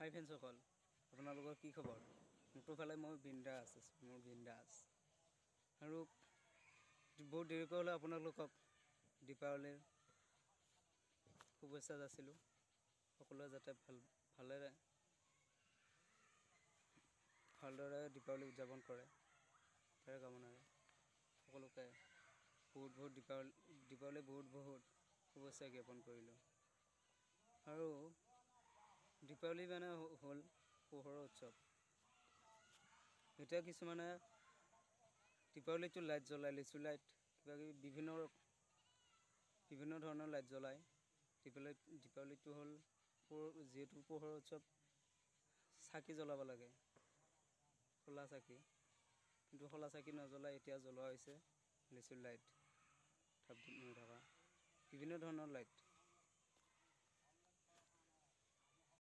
হাই ফ্ৰেণ্ডসকল, আপোনালোকৰ কি খবৰ? মোৰতো ফালে মই বিন্দাছ আছোঁ, মোৰ বিন্দাছ। আৰু বহুত দেৰিকৈ হ'লে আপোনালোকক দীপাৱলীৰ শুভেচ্ছা যাচিলোঁ। সকলোৱে যাতে ভালদৰে দীপাৱলী উদযাপন কৰে, তাৰে কামনাৰে সকলোকে দীপাৱলী বহুত শুভেচ্ছা জ্ঞাপন কৰিলোঁ। আৰু দীপাৱলী মানে হ'ল পোহৰৰ উৎসৱ। এতিয়া কিছুমানে দীপাৱলীটো লাইট জ্বলাই, লিচু লাইট কিবাকিবি বিভিন্ন ধৰণৰ লাইট জ্বলায়। দীপাৱলীটো হ'ল যিহেতু পোহৰৰ উৎসৱ, চাকি জ্বলাব লাগে, খোলা চাকি। কিন্তু খোলা চাকি নজ্বলাই এতিয়া জ্বলোৱা হৈছে লিচু লাইট, ধাপ ধূপ নৈ থকা বিভিন্ন ধৰণৰ লাইট।